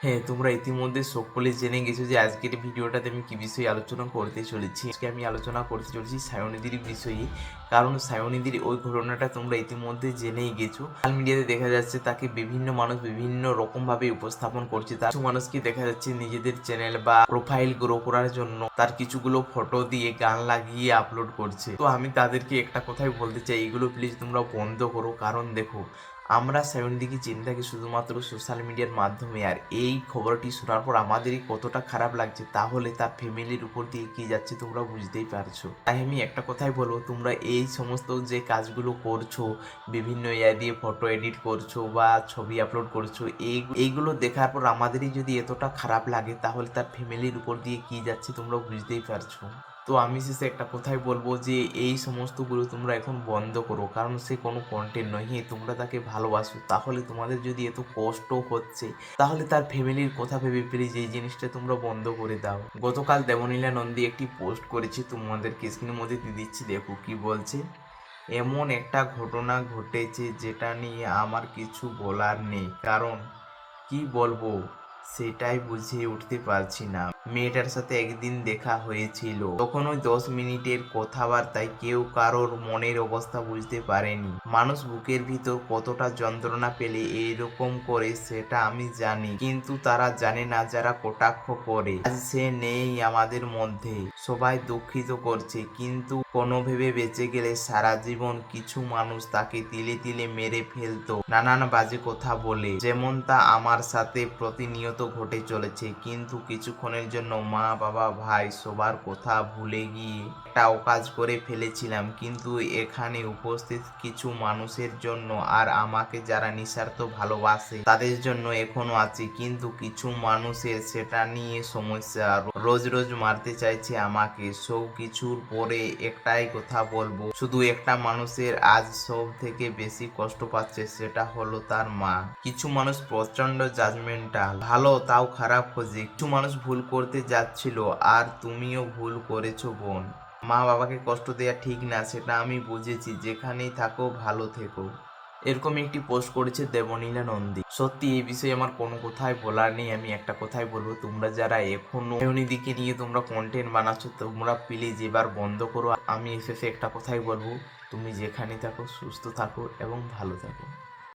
হ্যাঁ, তোমরা ইতিমধ্যে সকলে জেনে গেছো যে আজকের ভিডিওটাতে আমি কি বিষয়ে আলোচনা করতে চলেছি। আজকে আমি আলোচনা করতে চলেছি সায়নিধির বিষয়ে। কারণ সায়নিধির ওই ঘটনাটা তোমরা ইতিমধ্যে জেনেই গেছো। সোশ্যাল মিডিয়াতে দেখা যাচ্ছে তাকে বিভিন্ন মানুষ বিভিন্ন রকমভাবে উপস্থাপন করছে। তার কিছু মানুষকে দেখা যাচ্ছে নিজেদের চ্যানেল বা প্রোফাইল গ্রো করার জন্য তার কিছুগুলো ফটো দিয়ে গান লাগিয়ে আপলোড করছে। তো আমি তাদেরকে একটা কথাই বলতে চাই, এগুলো প্লিজ তোমরা বন্ধ করো। কারণ দেখো, আমরা সায়নদিকে চিনে থাকি শুধুমাত্র সোশ্যাল মিডিয়ার মাধ্যমে, আর এই খবরটি শোনার পর আমাদেরই কতটা খারাপ লাগছে, তাহলে তার ফ্যামিলির উপর দিয়ে কি যাচ্ছে তোমরা বুঝতেই পারছো। তাই আমি একটা কথাই বলবো, তোমরা এই সমস্ত যে কাজগুলো করছো, বিভিন্ন ইয়া দিয়ে ফটো এডিট করছো বা ছবি আপলোড করছো, এইগুলো দেখার পর আমাদেরই যদি এতটা খারাপ লাগে, তাহলে তার ফ্যামিলির উপর দিয়ে কি যাচ্ছে তোমরা বুঝতেই পারছো। তো আমি শেষে একটা কথাই বলবো যে এই সমস্তগুলো তোমরা এখন বন্ধ করো। কারণ সে কোনো কন্টেন্ট নয়। হ্যাঁ, তোমরা তাকে ভালোবাসো, তাহলে তোমাদের যদি এত কষ্ট হচ্ছে, তাহলে তার ফ্যামিলির কথা ভেবে প্লিজ এই জিনিসটা তোমরা বন্ধ করে দাও। গতকাল দেবনীলা নন্দী একটি পোস্ট করেছে, তোমাদেরকে স্ক্রিনের মধ্যে দিয়ে দিচ্ছি, দেখো কি বলছে। এমন একটা ঘটনা ঘটেছে যেটা নিয়ে আমার কিছু বলার নেই, কারণ কি বলবো সেটাই বুঝে উঠতে পারছি না। মেয়েটার সাথে একদিন দেখা হয়েছিল, তখন ওই 10 মিনিটের কথাবার্তায় কেউ কারোর মনের অবস্থা বুঝতে পারেনি। মানুষ বুকের ভিতর কতটা যন্ত্রণা পেলে এইরকম করে সেটা আমি জানি, কিন্তু তারা জানে না যারা কটাক্ষ করে। আজ সে নেই আমাদের মধ্যে, সবাই দুঃখিত করছে, কিন্তু কোনো ভেবে বেঁচে গেলে সারা জীবন কিছু মানুষ তাকে তিলে তিলে মেরে ফেলতো নানান বাজে কথা বলে, যেমনটা আমার সাথে প্রতিনিয়ত ঘটে চলেছে। কিন্তু কিছুক্ষণের জন্য মা বাবা ভাই সবার কথা ভুলে গিয়ে একটা অকাজ করে ফেলেছিলাম, কিন্তু এখানে উপস্থিত কিছু মানুষের জন্য আর আমাকে যারা নিঃস্বার্থ ভালোবাসে তাদের জন্য এখনো আছি। কিন্তু কিছু মানুষের সেটা নিয়ে সমস্যা, রোজ রোজ মারতে চাইছে আমাকে। সব কিছুর পরে একটাই কথা বলবো, শুধু একটা মানুষের আজ সব থেকে বেশি কষ্ট পাচ্ছে, সেটা হলো তার মা। কিছু মানুষ প্রচন্ড জাজমেন্টাল, ভালো তাও খারাপ খোঁজে। কিছু মানুষ ভুল করতে যাচ্ছিল, আর তুমিও ভুল করেছো বোন। মা বাবাকে কষ্ট দেওয়া ঠিক না, সেটা আমি বুঝেছি। যেখানেই থাকো ভালো থেকো। এরকম একটি পোস্ট করেছে দেবনীলা নন্দী। সত্যি এই বিষয়ে আমার কোনো কথাই বলার নেই। আমি একটা কথাই বলবো, তোমরা যারা এখনো সায়নিধিকে নিয়ে তোমরা কন্টেন্ট বানাচ্ছ, তোমরা প্লিজ এবার বন্ধ করো। আমি শেষে একটা কথাই বলবো, তুমি যেখানে থাকো সুস্থ থাকো এবং ভালো থাকো।